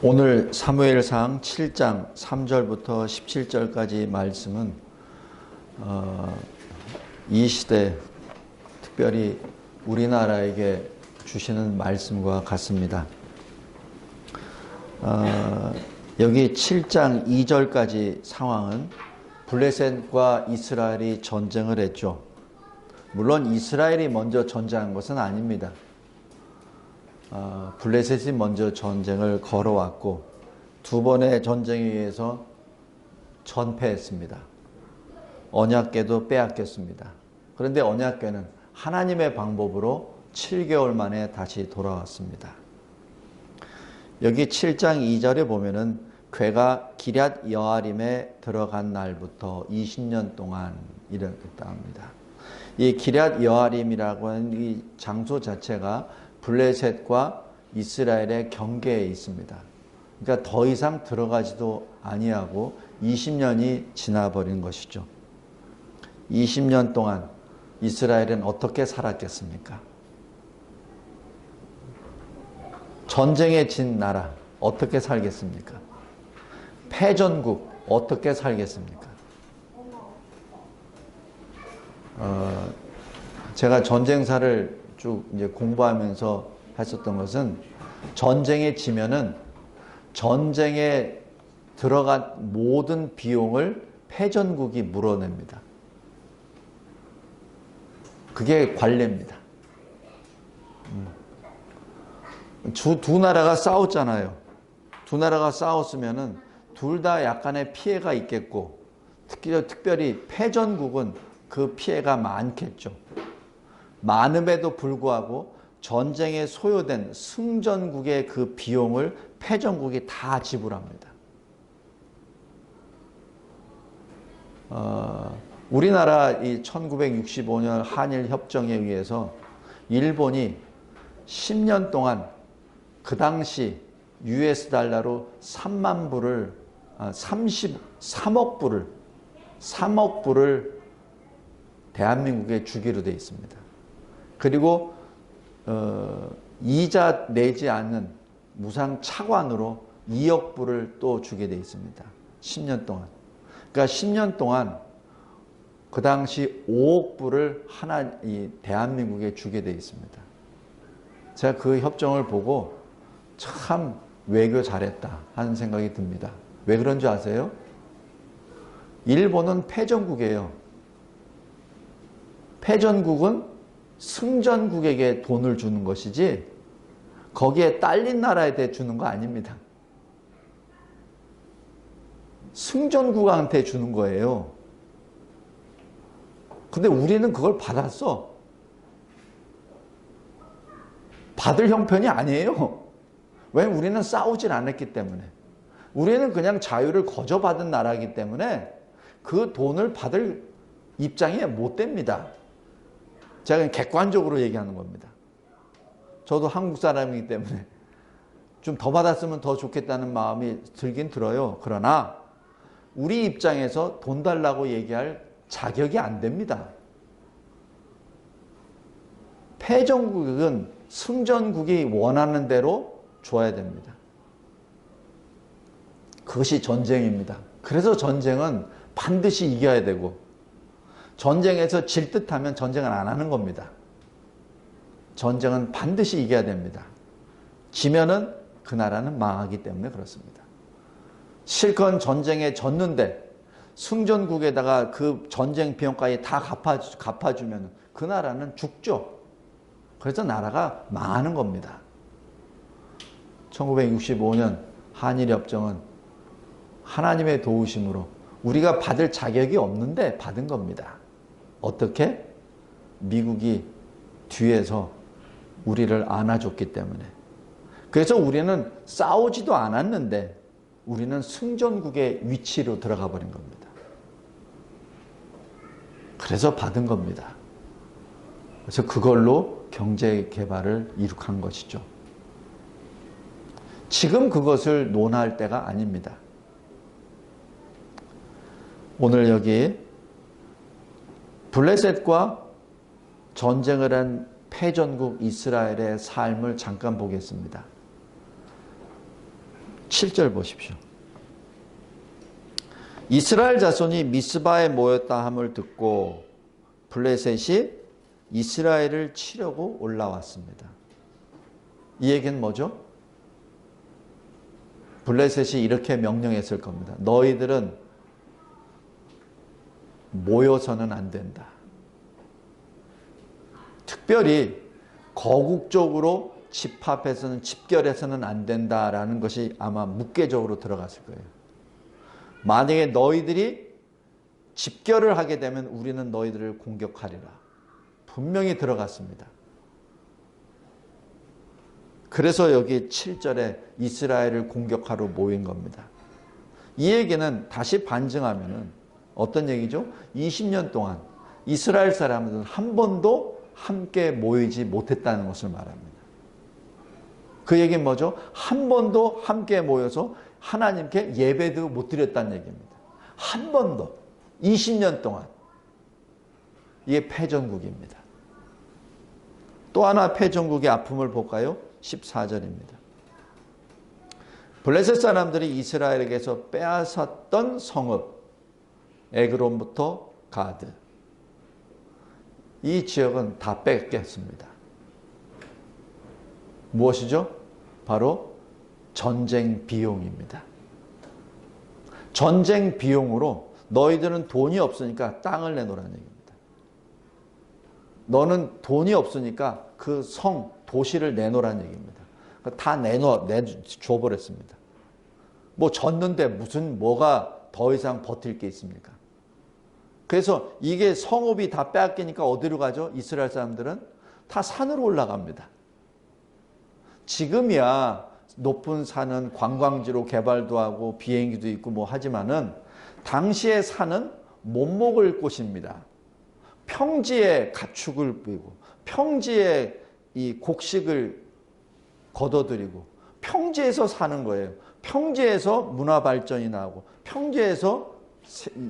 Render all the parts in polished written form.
오늘 사무엘상 7장 3절부터 17절까지 말씀은 이 시대 특별히 우리나라에게 주시는 말씀과 같습니다. 여기 7장 2절까지 상황은 블레셋과 이스라엘이 전쟁을 했죠. 물론 이스라엘이 먼저 전쟁한 것은 아닙니다. 블레셋이 먼저 전쟁을 걸어왔고 두 번의 전쟁에 의해서 전패했습니다. 언약궤도 빼앗겼습니다. 그런데 언약궤는 하나님의 방법으로 7개월 만에 다시 돌아왔습니다. 여기 7장 2절에 보면은 궤가 기럇 여아림에 들어간 날부터 20년 동안 이랬다 합니다. 이 기럇 여아림이라고 하는 이 장소 자체가 블레셋과 이스라엘의 경계에 있습니다. 그러니까 더 이상 들어가지도 아니하고 20년이 지나버린 것이죠. 20년 동안 이스라엘은 어떻게 살았겠습니까? 전쟁에 진 나라 어떻게 살겠습니까? 패전국 어떻게 살겠습니까? 제가 전쟁사를 쭉 이제 공부하면서 했었던 것은 전쟁에 지면은 전쟁에 들어간 모든 비용을 패전국이 물어냅니다. 그게 관례입니다. 두 나라가 싸웠잖아요. 두 나라가 싸웠으면은 둘 다 약간의 피해가 있겠고, 특별히 패전국은 그 피해가 많겠죠. 많음에도 불구하고 전쟁에 소요된 승전국의 그 비용을 패전국이 다 지불합니다. 우리나라 이 1965년 한일 협정에 의해서 일본이 10년 동안 그 당시 US 달러로 3만 불을 33억 불을 3억 불을 대한민국에 주기로 되어 있습니다. 그리고 이자 내지 않는 무상 차관으로 2억 불을 또 주게 되어 있습니다. 10년 동안. 그러니까 10년 동안 그 당시 5억 불을 이 대한민국에 주게 되어 있습니다. 제가 그 협정을 보고 참 외교 잘했다 하는 생각이 듭니다. 왜 그런 줄 아세요? 일본은 패전국이에요. 패전국은 승전국에게 돈을 주는 것이지 거기에 딸린 나라에 대해 주는 거 아닙니다. 승전국한테 주는 거예요. 근데 우리는 그걸 받았어. 받을 형편이 아니에요. 왜냐면 우리는 싸우질 않았기 때문에. 우리는 그냥 자유를 거저받은 나라이기 때문에 그 돈을 받을 입장에 못 됩니다. 제가 그냥 객관적으로 얘기하는 겁니다. 저도 한국 사람이기 때문에 좀 더 받았으면 더 좋겠다는 마음이 들긴 들어요. 그러나 우리 입장에서 돈 달라고 얘기할 자격이 안 됩니다. 패전국은 승전국이 원하는 대로 줘야 됩니다. 그것이 전쟁입니다. 그래서 전쟁은 반드시 이겨야 되고 전쟁에서 질 듯하면 전쟁은 안 하는 겁니다. 전쟁은 반드시 이겨야 됩니다. 지면은 그 나라는 망하기 때문에 그렇습니다. 실컷 전쟁에 졌는데 승전국에다가 그 전쟁 비용까지 다 갚아주면 그 나라는 죽죠. 그래서 나라가 망하는 겁니다. 1965년 한일협정은 하나님의 도우심으로 우리가 받을 자격이 없는데 받은 겁니다. 어떻게? 미국이 뒤에서 우리를 안아줬기 때문에. 그래서 우리는 싸우지도 않았는데 우리는 승전국의 위치로 들어가 버린 겁니다. 그래서 받은 겁니다. 그래서 그걸로 경제 개발을 이룩한 것이죠. 지금 그것을 논할 때가 아닙니다. 오늘 여기 블레셋과 전쟁을 한 패전국 이스라엘의 삶을 잠깐 보겠습니다. 7절 보십시오. 이스라엘 자손이 미스바에 모였다 함을 듣고 블레셋이 이스라엘을 치려고 올라왔습니다. 이 얘기는 뭐죠? 블레셋이 이렇게 명령했을 겁니다. 너희들은 모여서는 안 된다. 특별히 거국적으로 집합해서는 집결해서는 안 된다라는 것이 아마 묵계적으로 들어갔을 거예요. 만약에 너희들이 집결을 하게 되면 우리는 너희들을 공격하리라. 분명히 들어갔습니다. 그래서 여기 7절에 이스라엘을 공격하러 모인 겁니다. 이 얘기는 다시 반증하면은 어떤 얘기죠? 20년 동안 이스라엘 사람들은 한 번도 함께 모이지 못했다는 것을 말합니다. 그 얘기는 뭐죠? 한 번도 함께 모여서 하나님께 예배도 못 드렸다는 얘기입니다. 한 번도 20년 동안. 이게 패전국입니다. 또 하나 패전국의 아픔을 볼까요? 14절입니다. 블레셋 사람들이 이스라엘에게서 빼앗았던 성읍 에그론부터 가드, 이 지역은 다 뺏겼습니다. 무엇이죠? 바로 전쟁 비용입니다. 전쟁 비용으로 너희들은 돈이 없으니까 땅을 내놓으라는 얘기입니다. 너는 돈이 없으니까 그 성, 도시를 내놓으라는 얘기입니다. 다 내줘버렸습니다. 뭐 졌는데 무슨 뭐가 더 이상 버틸 게 있습니까? 그래서 이게 성읍이 다 빼앗기니까 어디로 가죠? 이스라엘 사람들은 다 산으로 올라갑니다. 지금이야 높은 산은 관광지로 개발도 하고 비행기도 있고 뭐 하지만은 당시의 산은 못 먹을 곳입니다. 평지에 가축을 뿌리고 평지에 이 곡식을 거둬들이고 평지에서 사는 거예요. 평지에서 문화 발전이 나오고 평지에서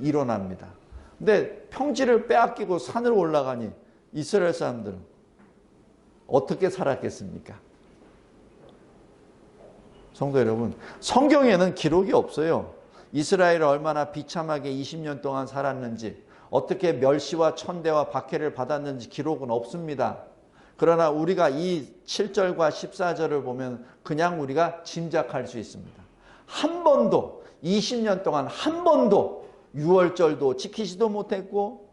일어납니다. 근데 평지를 빼앗기고 산으로 올라가니 이스라엘 사람들은 어떻게 살았겠습니까? 성도 여러분, 성경에는 기록이 없어요. 이스라엘이 얼마나 비참하게 20년 동안 살았는지, 어떻게 멸시와 천대와 박해를 받았는지 기록은 없습니다. 그러나 우리가 이 7절과 14절을 보면 그냥 우리가 짐작할 수 있습니다. 한 번도 20년 동안 한 번도 유월절도 지키지도 못했고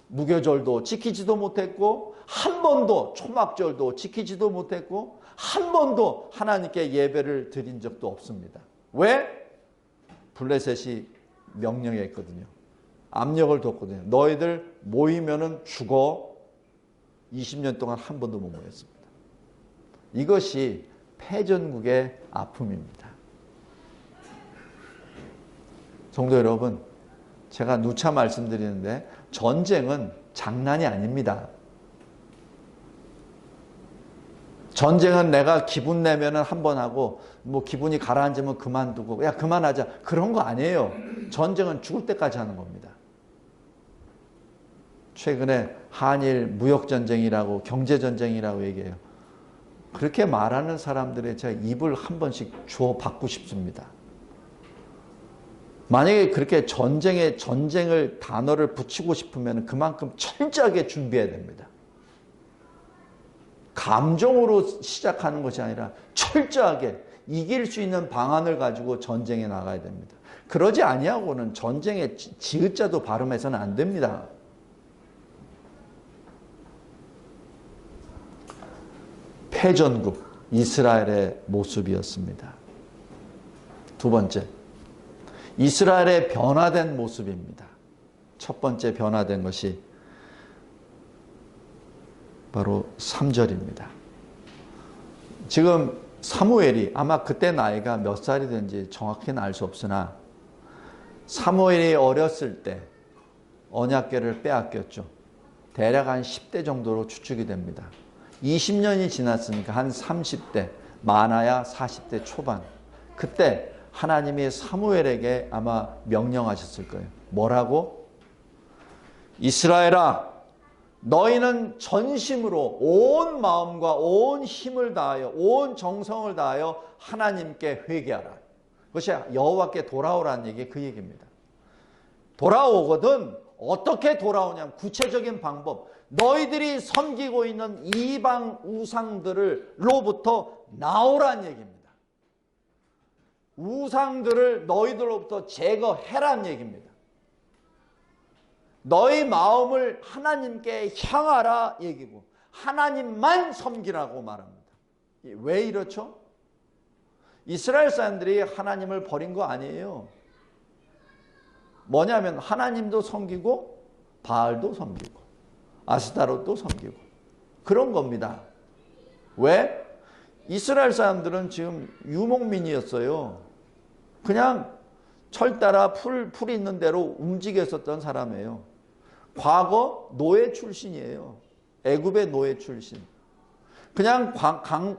무교절도 지키지도 못했고 한 번도 초막절도 지키지도 못했고 한 번도 하나님께 예배를 드린 적도 없습니다. 왜? 블레셋이 명령했거든요. 압력을 뒀거든요. 너희들 모이면은 죽어. 20년 동안 한 번도 못 모였습니다. 이것이 패전국의 아픔입니다. 성도 여러분, 제가 누차 말씀드리는데 전쟁은 장난이 아닙니다. 전쟁은 내가 기분 내면은 한 번 하고 뭐 기분이 가라앉으면 그만두고 야 그만하자 그런 거 아니에요. 전쟁은 죽을 때까지 하는 겁니다. 최근에 한일 무역전쟁이라고 경제전쟁이라고 얘기해요. 그렇게 말하는 사람들의 제가 입을 한 번씩 주워 받고 싶습니다. 만약에 그렇게 전쟁을 단어를 붙이고 싶으면 그만큼 철저하게 준비해야 됩니다. 감정으로 시작하는 것이 아니라 철저하게 이길 수 있는 방안을 가지고 전쟁에 나가야 됩니다. 그러지 아니하고는 전쟁에 지읒자도 발음해서는 안 됩니다. 패전국 이스라엘의 모습이었습니다. 두 번째, 이스라엘의 변화된 모습입니다. 첫 번째 변화된 것이 바로 3절입니다. 지금 사무엘이 아마 그때 나이가 몇 살이 된지 정확히는 알 수 없으나 사무엘이 어렸을 때 언약궤를 빼앗겼죠. 대략 한 10대 정도로 추측이 됩니다. 20년이 지났으니까 한 30대, 많아야 40대 초반. 그때 하나님이 사무엘에게 아마 명령하셨을 거예요. 뭐라고? 이스라엘아, 너희는 전심으로 온 마음과 온 힘을 다하여 온 정성을 다하여 하나님께 회개하라. 그것이 여호와께 돌아오라는 얘기, 그 얘기입니다. 돌아오거든 어떻게 돌아오냐면 구체적인 방법, 너희들이 섬기고 있는 이방 우상들로부터 나오란 얘기입니다. 우상들을 너희들로부터 제거해란 얘기입니다. 너희 마음을 하나님께 향하라 얘기고 하나님만 섬기라고 말합니다. 왜 이렇죠? 이스라엘 사람들이 하나님을 버린 거 아니에요. 뭐냐면 하나님도 섬기고 바알도 섬기고 아스타롯도 섬기고 그런 겁니다. 왜? 이스라엘 사람들은 지금 유목민이었어요. 그냥 철 따라 풀 있는 대로 움직였었던 사람이에요. 과거 노예 출신이에요. 애굽의 노예 출신. 그냥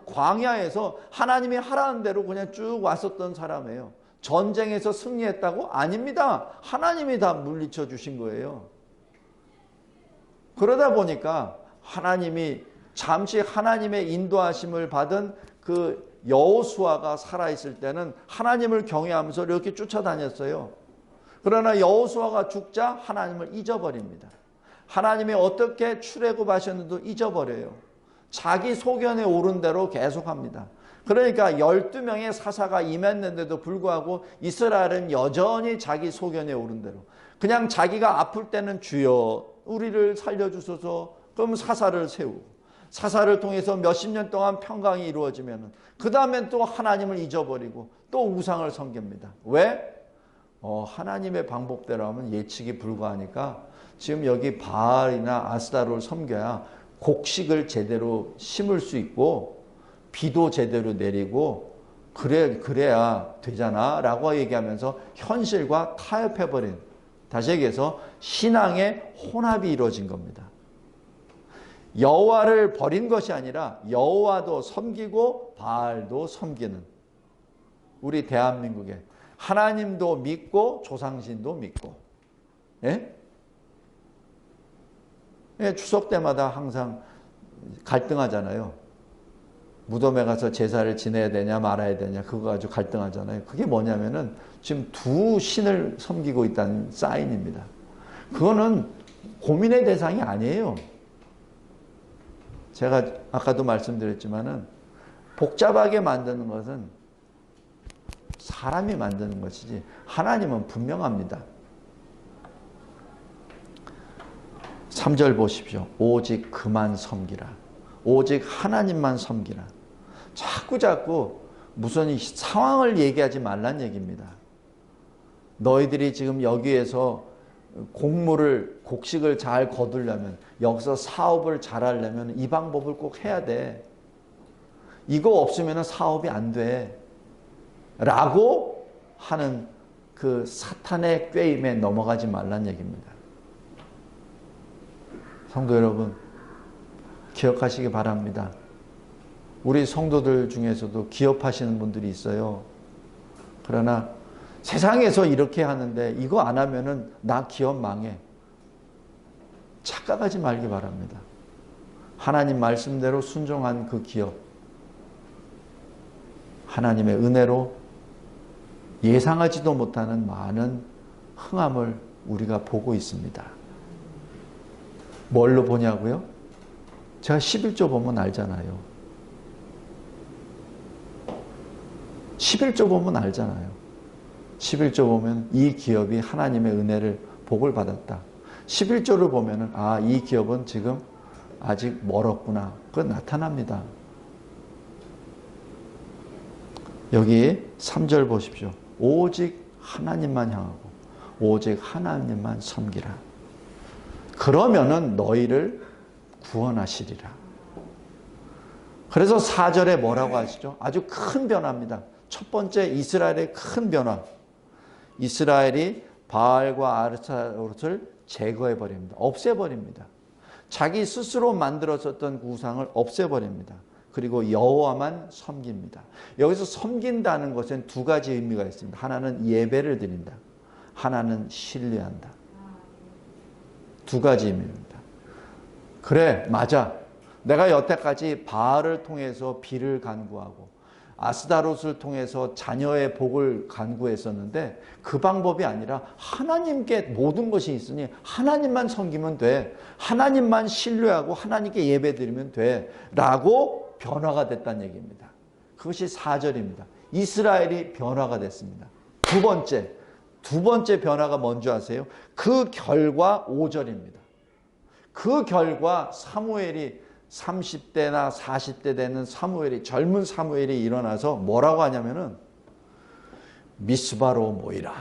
광야에서 하나님이 하라는 대로 그냥 쭉 왔었던 사람이에요. 전쟁에서 승리했다고? 아닙니다. 하나님이 다 물리쳐 주신 거예요. 그러다 보니까 하나님이 잠시 하나님의 인도하심을 받은 그 여호수아가 살아있을 때는 하나님을 경외하면서 이렇게 쫓아다녔어요. 그러나 여호수아가 죽자 하나님을 잊어버립니다. 하나님이 어떻게 출애굽하셨는지도 잊어버려요. 자기 소견에 오른 대로 계속합니다. 그러니까 12명의 사사가 임했는데도 불구하고 이스라엘은 여전히 자기 소견에 오른 대로 그냥 자기가 아플 때는 주여 우리를 살려주소서, 그럼 사사를 세우고 사사를 통해서 몇십 년 동안 평강이 이루어지면 그 다음엔 또 하나님을 잊어버리고 또 우상을 섬깁니다. 왜? 하나님의 방법대로 하면 예측이 불가하니까 지금 여기 바알이나 아스타롯을 섬겨야 곡식을 제대로 심을 수 있고 비도 제대로 내리고 그래야 되잖아 라고 얘기하면서 현실과 타협해버린, 다시 얘기해서 신앙의 혼합이 이루어진 겁니다. 여호와를 버린 것이 아니라 여호와도 섬기고 바알도 섬기는 우리 대한민국에 하나님도 믿고 조상신도 믿고, 예? 예, 추석 때마다 항상 갈등하잖아요. 무덤에 가서 제사를 지내야 되냐 말아야 되냐 그거 가지고 갈등하잖아요. 그게 뭐냐면은 지금 두 신을 섬기고 있다는 사인입니다. 그거는 고민의 대상이 아니에요. 제가 아까도 말씀드렸지만은 복잡하게 만드는 것은 사람이 만드는 것이지 하나님은 분명합니다. 3절 보십시오. 오직 그만 섬기라. 오직 하나님만 섬기라. 자꾸 무슨 상황을 얘기하지 말란 얘기입니다. 너희들이 지금 여기에서 곡식을 잘 거두려면, 여기서 사업을 잘하려면 이 방법을 꼭 해야 돼. 이거 없으면 사업이 안 돼. 라고 하는 그 사탄의 꾀임에 넘어가지 말란 얘기입니다. 성도 여러분, 기억하시기 바랍니다. 우리 성도들 중에서도 기업하시는 분들이 있어요. 그러나 세상에서 이렇게 하는데 이거 안 하면은 나 기업 망해. 착각하지 말기 바랍니다. 하나님 말씀대로 순종한 그 기업, 하나님의 은혜로 예상하지도 못하는 많은 흥함을 우리가 보고 있습니다. 뭘로 보냐고요? 제가 11조 보면 알잖아요. 11조 보면 알잖아요. 11조 보면 이 기업이 하나님의 은혜를 복을 받았다. 11조를 보면은 이 기업은 지금 아직 멀었구나. 그건 나타납니다. 여기 3절 보십시오. 오직 하나님만 향하고 오직 하나님만 섬기라. 그러면은 너희를 구원하시리라. 그래서 4절에 뭐라고 하시죠? 아주 큰 변화입니다. 첫 번째 이스라엘의 큰 변화. 이스라엘이 바알과 아스타롯을 제거해버립니다. 없애버립니다. 자기 스스로 만들었었던 우상을 없애버립니다. 그리고 여호와만 섬깁니다. 여기서 섬긴다는 것은 두 가지 의미가 있습니다. 하나는 예배를 드린다. 하나는 신뢰한다. 두 가지 의미입니다. 그래, 맞아. 내가 여태까지 바알을 통해서 비를 간구하고 아스다롯을 통해서 자녀의 복을 간구했었는데 그 방법이 아니라 하나님께 모든 것이 있으니 하나님만 섬기면 돼. 하나님만 신뢰하고 하나님께 예배드리면 돼. 라고 변화가 됐다는 얘기입니다. 그것이 4절입니다. 이스라엘이 변화가 됐습니다. 두 번째 변화가 뭔지 아세요? 그 결과 5절입니다. 그 결과 사무엘이 30대나 40대 되는 사무엘이, 젊은 사무엘이 일어나서 뭐라고 하냐면은 미스바로 모이라.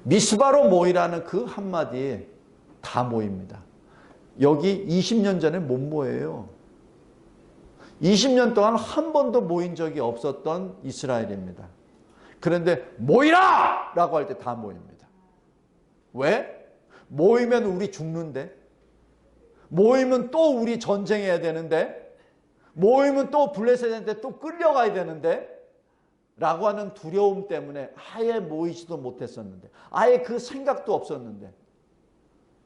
미스바로 모이라는 그 한마디에 다 모입니다. 여기 20년 전에 못 모여요. 20년 동안 한 번도 모인 적이 없었던 이스라엘입니다. 그런데 모이라! 라고 할 때 다 모입니다. 왜? 모이면 우리 죽는데, 모이면 또 우리 전쟁해야 되는데, 모이면 또 블레셋한테 또 끌려가야 되는데 라고 하는 두려움 때문에 아예 모이지도 못했었는데, 아예 그 생각도 없었는데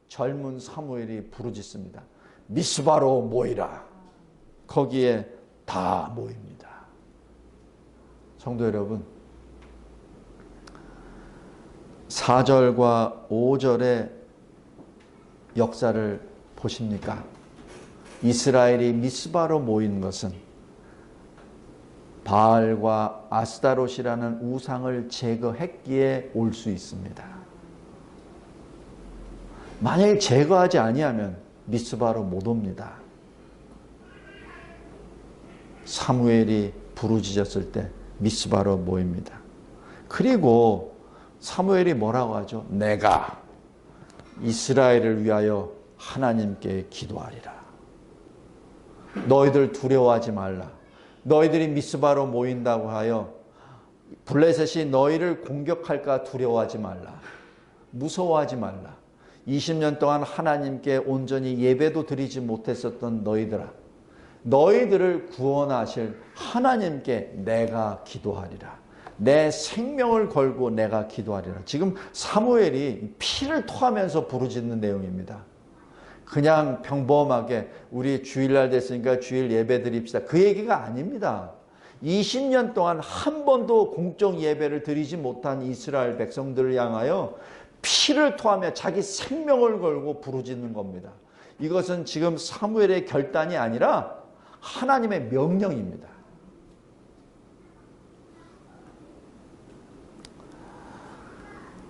젊은 사무엘이 부르짖습니다. 미스바로 모이라. 거기에 다 모입니다. 성도 여러분, 4절과 5절의 역사를 보십니까? 이스라엘이 미스바로 모인 것은 바알과 아스다롯이라는 우상을 제거했기에 올 수 있습니다. 만약에 제거하지 아니하면 미스바로 못 옵니다. 사무엘이 부르짖었을 때 미스바로 모입니다. 그리고 사무엘이 뭐라고 하죠? 내가 이스라엘을 위하여 하나님께 기도하리라. 너희들 두려워하지 말라. 너희들이 미스바로 모인다고 하여 블레셋이 너희를 공격할까 두려워하지 말라. 무서워하지 말라. 20년 동안 하나님께 온전히 예배도 드리지 못했었던 너희들아, 너희들을 구원하실 하나님께 내가 기도하리라. 내 생명을 걸고 내가 기도하리라. 지금 사무엘이 피를 토하면서 부르짖는 내용입니다. 그냥 평범하게 우리 주일날 됐으니까 주일 예배 드립시다, 그 얘기가 아닙니다. 20년 동안 한 번도 공적 예배를 드리지 못한 이스라엘 백성들을 향하여 피를 토하며 자기 생명을 걸고 부르짖는 겁니다. 이것은 지금 사무엘의 결단이 아니라 하나님의 명령입니다.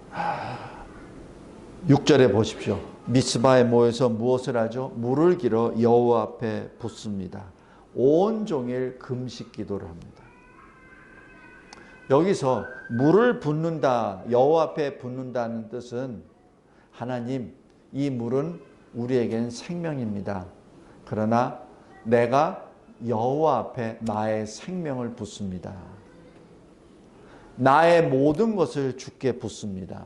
하... 6절에 보십시오. 미스바에 모여서 무엇을 하죠? 물을 길어 여호와 앞에 붓습니다. 온종일 금식 기도를 합니다. 여기서 물을 붓는다, 여호와 앞에 붓는다는 뜻은 하나님, 이 물은 우리에겐 생명입니다. 그러나 내가 여호와 앞에 나의 생명을 붓습니다. 나의 모든 것을 주께 붓습니다.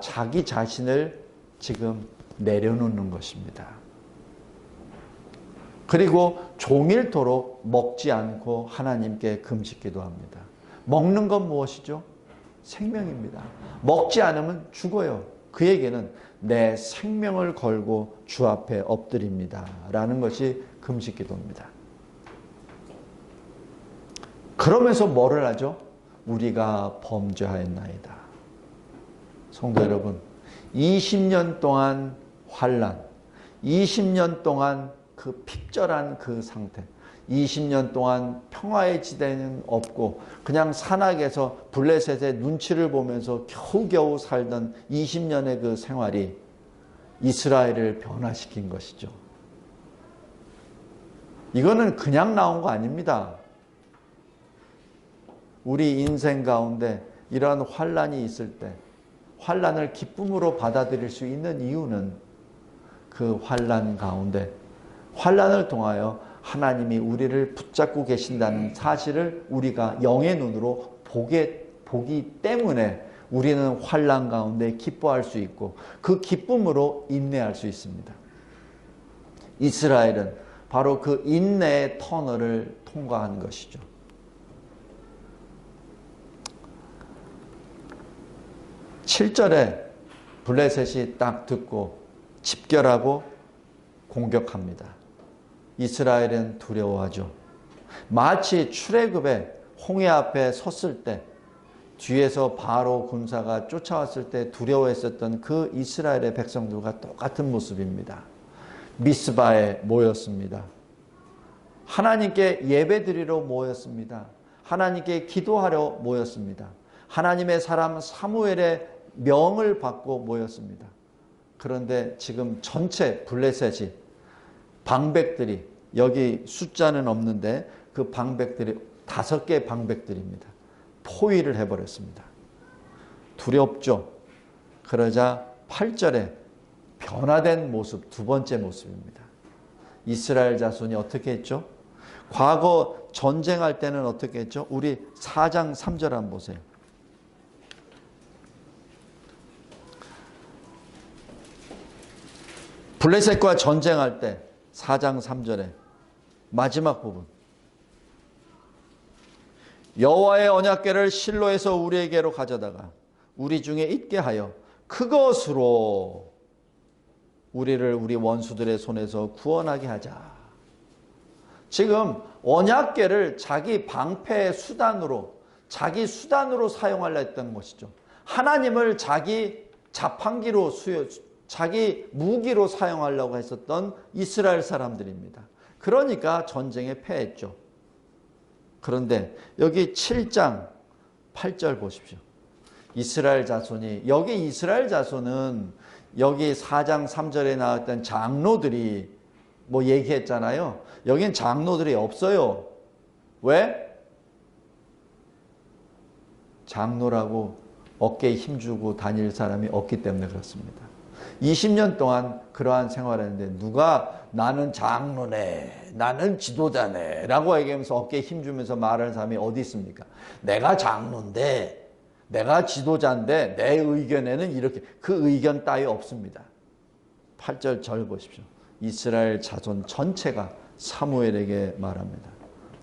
자기 자신을 지금 내려놓는 것입니다. 그리고 종일토록 먹지 않고 하나님께 금식 기도합니다. 먹는 건 무엇이죠? 생명입니다. 먹지 않으면 죽어요. 그에게는 내 생명을 걸고 주 앞에 엎드립니다. 라는 것이 금식 기도입니다. 그러면서 뭐를 하죠? 우리가 범죄하였나이다. 성도 여러분, 20년 동안 환난, 20년 동안 그 핍절한 그 상태, 20년 동안 평화의 지대는 없고 그냥 산악에서 블레셋의 눈치를 보면서 겨우겨우 살던 20년의 그 생활이 이스라엘을 변화시킨 것이죠. 이거는 그냥 나온 거 아닙니다. 우리 인생 가운데 이러한 환난이 있을 때 환난을 기쁨으로 받아들일 수 있는 이유는 그 환난 가운데 환난을 통하여 하나님이 우리를 붙잡고 계신다는 사실을 우리가 영의 눈으로 보기 때문에 우리는 환난 가운데 기뻐할 수 있고 그 기쁨으로 인내할 수 있습니다. 이스라엘은 바로 그 인내의 터널을 통과한 것이죠. 7절에 블레셋이 딱 듣고 집결하고 공격합니다. 이스라엘은 두려워하죠. 마치 출애굽에 홍해 앞에 섰을 때 뒤에서 바로 군사가 쫓아왔을 때 두려워했었던 그 이스라엘의 백성들과 똑같은 모습입니다. 미스바에 모였습니다. 하나님께 예배드리러 모였습니다. 하나님께 기도하러 모였습니다. 하나님의 사람 사무엘의 명을 받고 모였습니다. 그런데 지금 전체 블레셋이 방백들이 여기 숫자는 없는데 그 방백들이 5개 방백들입니다. 포위를 해버렸습니다. 두렵죠. 그러자 8절에 변화된 모습, 두 번째 모습입니다. 이스라엘 자손이 어떻게 했죠? 과거 전쟁할 때는 어떻게 했죠? 우리 4장 3절 한번 보세요. 블레셋과 전쟁할 때 4장 3절에 마지막 부분, 여호와의 언약궤를 실로에서 우리에게로 가져다가 우리 중에 있게 하여 그것으로 우리를 우리 원수들의 손에서 구원하게 하자. 지금 언약궤를 자기 방패의 수단으로, 자기 수단으로 사용하려 했던 것이죠. 하나님을 자기 자판기로 자기 무기로 사용하려고 했었던 이스라엘 사람들입니다. 그러니까 전쟁에 패했죠. 그런데 여기 7장 8절 보십시오. 이스라엘 자손이, 여기 이스라엘 자손은 여기 4장 3절에 나왔던 장로들이 뭐 얘기했잖아요. 여긴 장로들이 없어요. 왜? 장로라고 어깨에 힘주고 다닐 사람이 없기 때문에 그렇습니다. 20년 동안 그러한 생활을 했는데 누가 나는 장로네, 나는 지도자네 라고 얘기하면서 어깨에 힘주면서 말하는 사람이 어디 있습니까? 내가 장로인데, 내가 지도자인데 내 의견에는 이렇게, 그 의견 따위 없습니다. 8절 절 보십시오. 이스라엘 자손 전체가 사무엘에게 말합니다.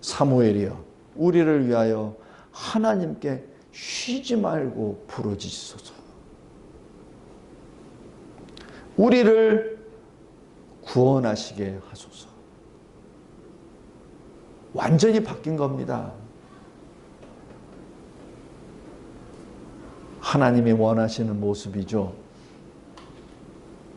사무엘이여, 우리를 위하여 하나님께 쉬지 말고 부르짖소서. 우리를 구원하시게 하소서. 완전히 바뀐 겁니다. 하나님이 원하시는 모습이죠.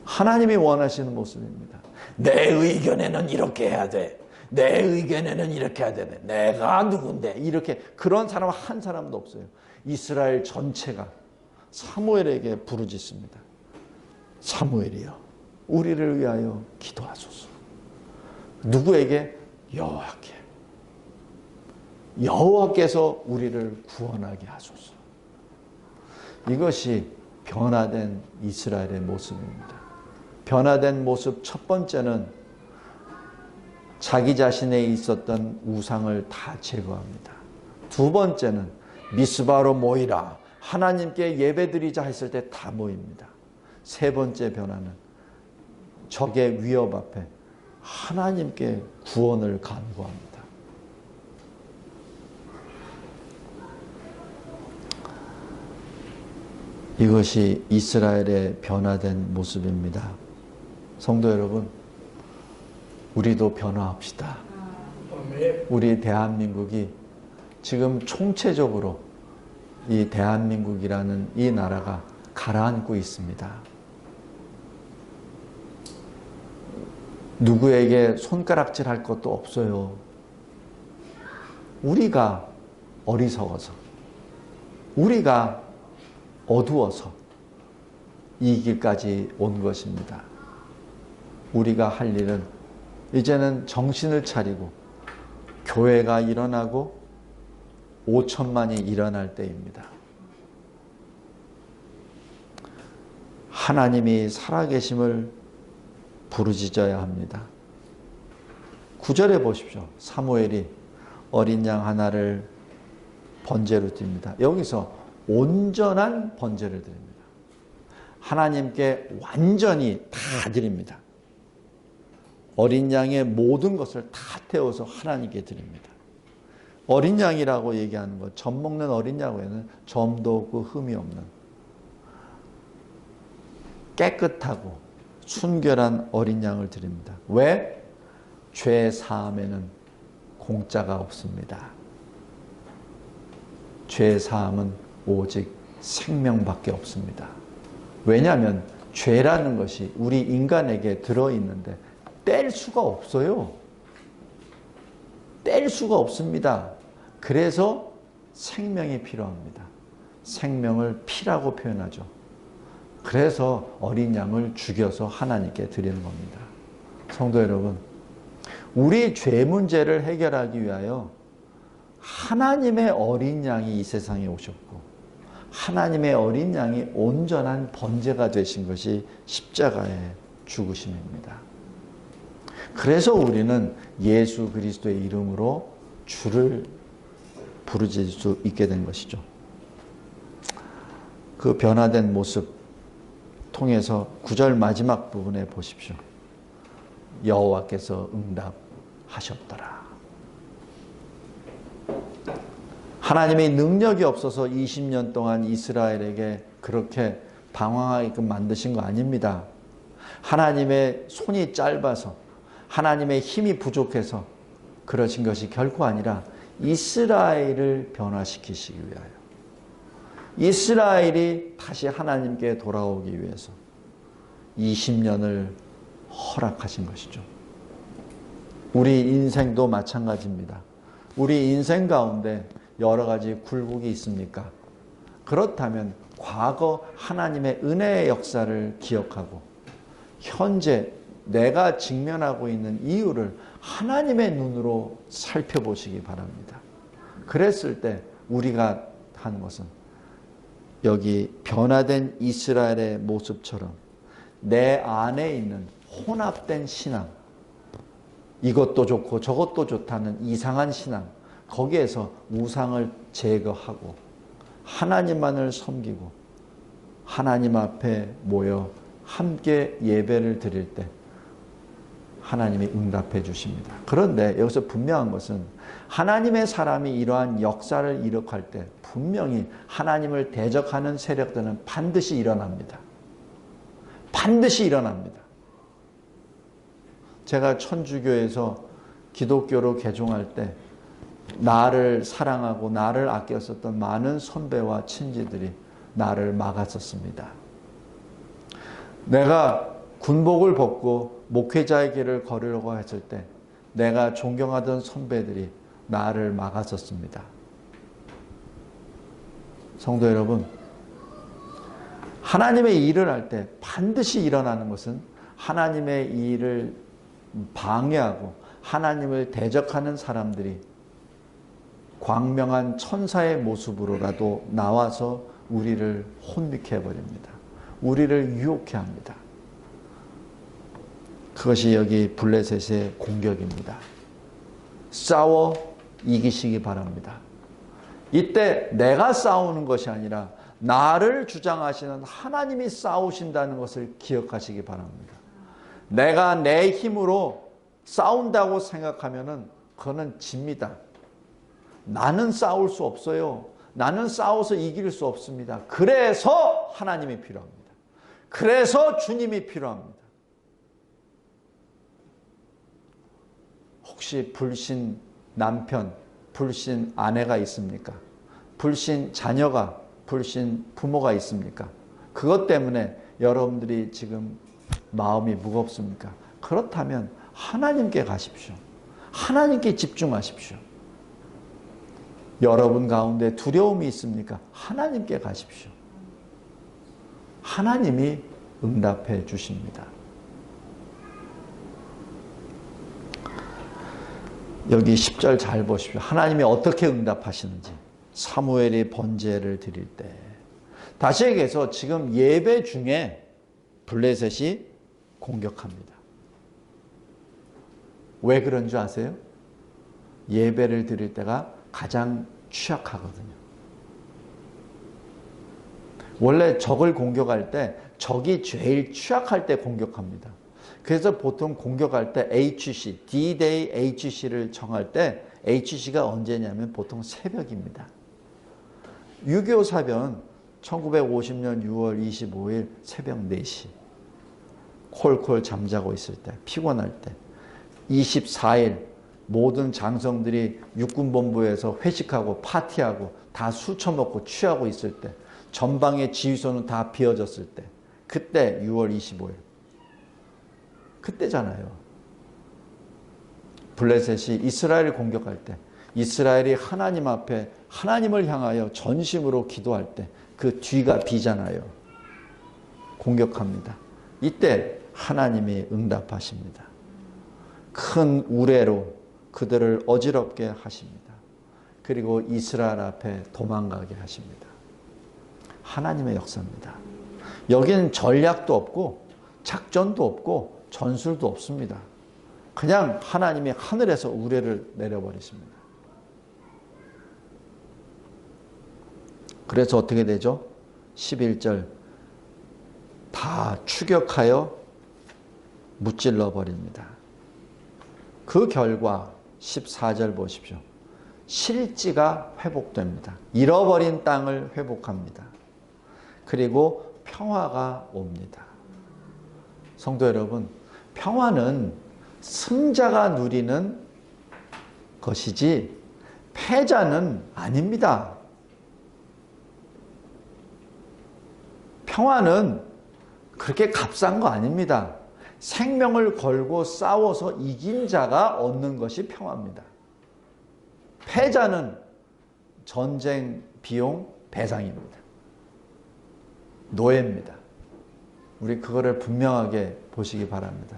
하나님이 원하시는 모습입니다. 내 의견에는 이렇게 해야 돼. 내 의견에는 이렇게 해야 돼. 내가 누군데. 이렇게, 그런 사람 한 사람도 없어요. 이스라엘 전체가 사무엘에게 부르짖습니다. 사무엘이여, 우리를 위하여 기도하소서. 누구에게? 여호와께. 여호와께서 우리를 구원하게 하소서. 이것이 변화된 이스라엘의 모습입니다. 변화된 모습 첫 번째는 자기 자신에 있었던 우상을 다 제거합니다. 두 번째는 미스바로 모이라, 하나님께 예배드리자 했을 때 다 모입니다. 세 번째 변화는 적의 위협 앞에 하나님께 구원을 간구합니다. 이것이 이스라엘의 변화된 모습입니다. 성도 여러분, 우리도 변화합시다. 우리 대한민국이 지금 총체적으로 이 대한민국이라는 이 나라가 가라앉고 있습니다. 누구에게 손가락질 할 것도 없어요. 우리가 어리석어서, 우리가 어두워서 이 길까지 온 것입니다. 우리가 할 일은 이제는 정신을 차리고 교회가 일어나고 5천만이 일어날 때입니다. 하나님이 살아계심을 부르짖어야 합니다. 9절에 보십시오. 사무엘이 어린 양 하나를 번제로 드립니다. 여기서 온전한 번제를 드립니다. 하나님께 완전히 다 드립니다. 어린 양의 모든 것을 다 태워서 하나님께 드립니다. 어린 양이라고 얘기하는 것, 젖 먹는 어린 양에는 점도 없고 흠이 없는 깨끗하고 순결한 어린 양을 드립니다. 왜? 죄 사함에는 공짜가 없습니다. 죄 사함은 오직 생명밖에 없습니다. 왜냐하면 죄라는 것이 우리 인간에게 들어있는데 뗄 수가 없어요. 뗄 수가 없습니다. 그래서 생명이 필요합니다. 생명을 피라고 표현하죠. 그래서 어린 양을 죽여서 하나님께 드리는 겁니다. 성도 여러분, 우리 죄 문제를 해결하기 위하여 하나님의 어린 양이 이 세상에 오셨고 하나님의 어린 양이 온전한 번제가 되신 것이 십자가의 죽으심입니다. 그래서 우리는 예수 그리스도의 이름으로 주를 부르질 수 있게 된 것이죠. 그 변화된 모습 통해서 9절 마지막 부분에 보십시오. 여호와께서 응답하셨더라. 하나님의 능력이 없어서 20년 동안 이스라엘에게 그렇게 방황하게끔 만드신 거 아닙니다. 하나님의 손이 짧아서 하나님의 힘이 부족해서 그러신 것이 결코 아니라 이스라엘을 변화시키시기 위하여, 이스라엘이 다시 하나님께 돌아오기 위해서 20년을 허락하신 것이죠. 우리 인생도 마찬가지입니다. 우리 인생 가운데 여러 가지 굴곡이 있습니까? 그렇다면 과거 하나님의 은혜의 역사를 기억하고 현재 내가 직면하고 있는 이유를 하나님의 눈으로 살펴보시기 바랍니다. 그랬을 때 우리가 하는 것은 여기 변화된 이스라엘의 모습처럼 내 안에 있는 혼합된 신앙, 이것도 좋고 저것도 좋다는 이상한 신앙, 거기에서 우상을 제거하고 하나님만을 섬기고 하나님 앞에 모여 함께 예배를 드릴 때 하나님이 응답해 주십니다. 그런데 여기서 분명한 것은 하나님의 사람이 이러한 역사를 이룩할 때 분명히 하나님을 대적하는 세력들은 반드시 일어납니다. 반드시 일어납니다. 제가 천주교에서 기독교로 개종할 때 나를 사랑하고 나를 아꼈었던 많은 선배와 친지들이 나를 막았었습니다. 내가 군복을 벗고 목회자의 길을 걸으려고 했을 때 내가 존경하던 선배들이 나를 막았었습니다. 성도 여러분, 하나님의 일을 할 때 반드시 일어나는 것은 하나님의 일을 방해하고 하나님을 대적하는 사람들이 광명한 천사의 모습으로라도 나와서 우리를 혼미케 해버립니다. 우리를 유혹해 합니다. 그것이 여기 블레셋의 공격입니다. 싸워 이기시기 바랍니다. 이때 내가 싸우는 것이 아니라 나를 주장하시는 하나님이 싸우신다는 것을 기억하시기 바랍니다. 내가 내 힘으로 싸운다고 생각하면은 그거는 집니다. 나는 싸울 수 없어요. 나는 싸워서 이길 수 없습니다. 그래서 하나님이 필요합니다. 그래서 주님이 필요합니다. 혹시 불신 남편, 불신 아내가 있습니까? 불신 자녀가, 불신 부모가 있습니까? 그것 때문에 여러분들이 지금 마음이 무겁습니까? 그렇다면 하나님께 가십시오. 하나님께 집중하십시오. 여러분 가운데 두려움이 있습니까? 하나님께 가십시오. 하나님이 응답해 주십니다. 여기 10절 잘 보십시오. 하나님이 어떻게 응답하시는지. 사무엘이 번제를 드릴 때. 다시 얘기해서 지금 예배 중에 블레셋이 공격합니다. 왜 그런 줄 아세요? 예배를 드릴 때가 가장 취약하거든요. 원래 적을 공격할 때 적이 제일 취약할 때 공격합니다. 그래서 보통 공격할 때 HC, D-Day HC를 정할 때 HC가 언제냐면 보통 새벽입니다. 6.25 사변 1950년 6월 25일 새벽 4시 콜콜 잠자고 있을 때, 피곤할 때 24일 모든 장성들이 육군본부에서 회식하고 파티하고 다 술 처먹고 취하고 있을 때, 전방의 지휘소는 다 비어졌을 때, 그때 6월 25일 그때잖아요. 블레셋이 이스라엘을 공격할 때, 이스라엘이 하나님 앞에 하나님을 향하여 전심으로 기도할 때 그 뒤가 비잖아요. 공격합니다. 이때 하나님이 응답하십니다. 큰 우레로 그들을 어지럽게 하십니다. 그리고 이스라엘 앞에 도망가게 하십니다. 하나님의 역사입니다. 여기는 전략도 없고 작전도 없고 전술도 없습니다. 그냥 하나님이 하늘에서 우레를 내려버리십니다. 그래서 어떻게 되죠? 11절 다 추격하여 무찔러 버립니다. 그 결과 14절 보십시오. 실지가 회복됩니다. 잃어버린 땅을 회복합니다. 그리고 평화가 옵니다. 성도 여러분, 평화는 승자가 누리는 것이지 패자는 아닙니다. 평화는 그렇게 값싼 거 아닙니다. 생명을 걸고 싸워서 이긴 자가 얻는 것이 평화입니다. 패자는 전쟁 비용 배상입니다. 노예입니다. 우리 그거를 분명하게 보시기 바랍니다.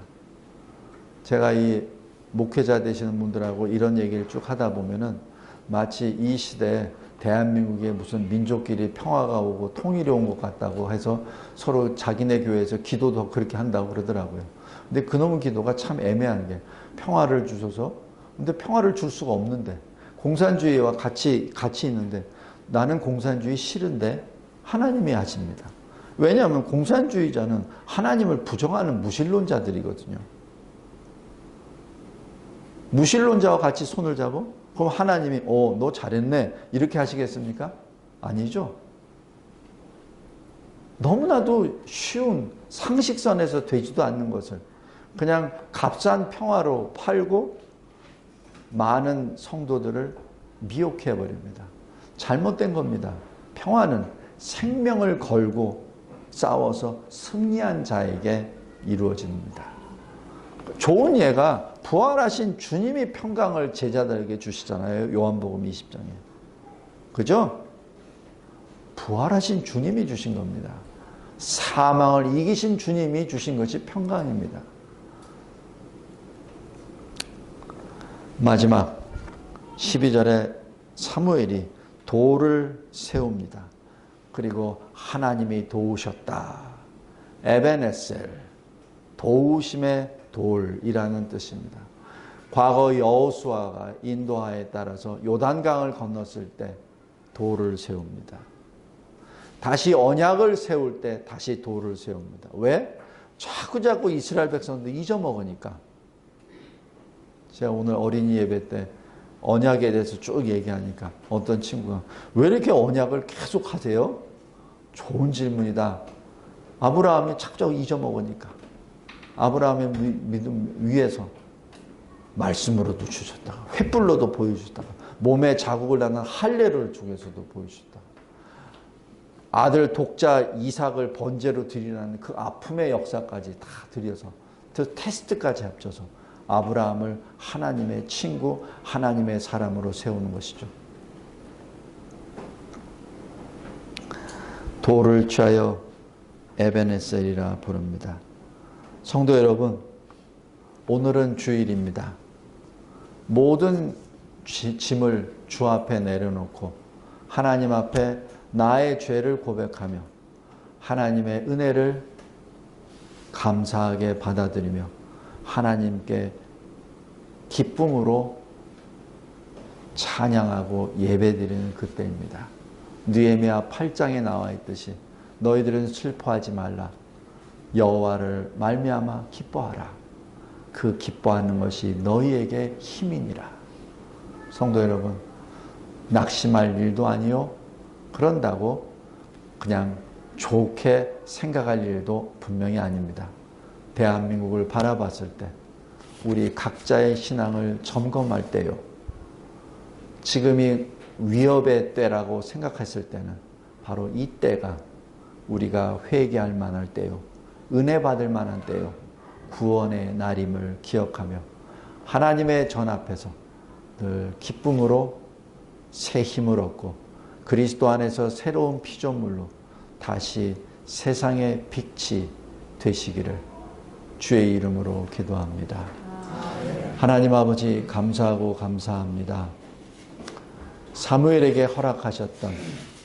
제가 이 목회자 되시는 분들하고 이런 얘기를 쭉 하다 보면은 마치 이 시대에 대한민국에 무슨 민족끼리 평화가 오고 통일이 온 것 같다고 해서 서로 자기네 교회에서 기도도 그렇게 한다고 그러더라고요. 근데 그놈의 기도가 참 애매한 게 평화를 주셔서, 근데 평화를 줄 수가 없는데, 공산주의와 같이 있는데 나는 공산주의 싫은데 하나님이 하십니다. 왜냐하면 공산주의자는 하나님을 부정하는 무신론자들이거든요. 무신론자와 같이 손을 잡고 그럼 하나님이 너 잘했네 이렇게 하시겠습니까? 아니죠. 너무나도 쉬운 상식선에서 되지도 않는 것을 그냥 값싼 평화로 팔고 많은 성도들을 미혹해 버립니다. 잘못된 겁니다. 평화는 생명을 걸고 싸워서 승리한 자에게 이루어집니다. 좋은 예가 부활하신 주님이 평강을 제자들에게 주시잖아요. 요한복음 20장에. 그죠? 부활하신 주님이 주신 겁니다. 사망을 이기신 주님이 주신 것이 평강입니다. 마지막 12절에 사무엘이 돌을 세웁니다. 그리고 하나님이 도우셨다. 에베네셀, 도우심의 돌이라는 뜻입니다. 과거 여호수아가 인도하에 따라서 요단강을 건넜을 때 돌을 세웁니다. 다시 언약을 세울 때 다시 돌을 세웁니다. 왜? 자꾸 이스라엘 백성들 잊어먹으니까. 제가 오늘 어린이 예배 때 언약에 대해서 쭉 얘기하니까 어떤 친구가 왜 이렇게 언약을 계속 하세요? 좋은 질문이다. 아브라함이 자꾸 잊어먹으니까. 아브라함의 믿음 위에서 말씀으로도 주셨다가 횃불로도 보여주셨다가 몸에 자국을 나는 할례를 중에서도 보여주셨다가 아들 독자 이삭을 번제로 드리라는 그 아픔의 역사까지 다 드려서 그 테스트까지 합쳐서 아브라함을 하나님의 친구, 하나님의 사람으로 세우는 것이죠. 돌을 취하여 에베네셀이라 부릅니다. 성도 여러분, 오늘은 주일입니다. 모든 짐을 주 앞에 내려놓고 하나님 앞에 나의 죄를 고백하며 하나님의 은혜를 감사하게 받아들이며 하나님께 기쁨으로 찬양하고 예배드리는 그때입니다. 느헤미야 8장에 나와 있듯이 너희들은 슬퍼하지 말라. 여호와를 말미암아 기뻐하라. 그 기뻐하는 것이 너희에게 힘이니라. 성도 여러분, 낙심할 일도 아니요. 그런다고 그냥 좋게 생각할 일도 분명히 아닙니다. 대한민국을 바라봤을 때 우리 각자의 신앙을 점검할 때요. 지금이 위협의 때라고 생각했을 때는 바로 이 때가 우리가 회개할 만할 때요. 은혜 받을 만한 때요. 구원의 날임을 기억하며 하나님의 전 앞에서 늘 기쁨으로 새 힘을 얻고 그리스도 안에서 새로운 피조물로 다시 세상의 빛이 되시기를 주의 이름으로 기도합니다. 하나님 아버지 감사하고 감사합니다. 사무엘에게 허락하셨던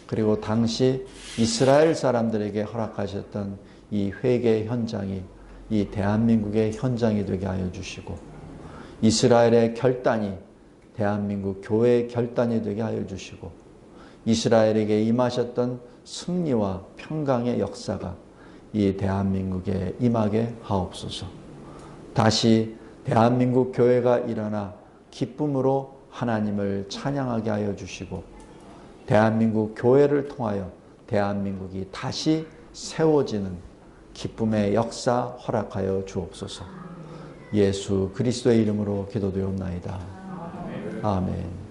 그리고 당시 이스라엘 사람들에게 허락하셨던 이 회개 현장이 이 대한민국의 현장이 되게 하여 주시고 이스라엘의 결단이 대한민국 교회의 결단이 되게 하여 주시고 이스라엘에게 임하셨던 승리와 평강의 역사가 이 대한민국에 임하게 하옵소서. 다시 대한민국 교회가 일어나 기쁨으로 하나님을 찬양하게 하여 주시고 대한민국 교회를 통하여 대한민국이 다시 세워지는 기쁨의 역사 허락하여 주옵소서. 예수 그리스도의 이름으로 기도드리옵나이다. 아멘.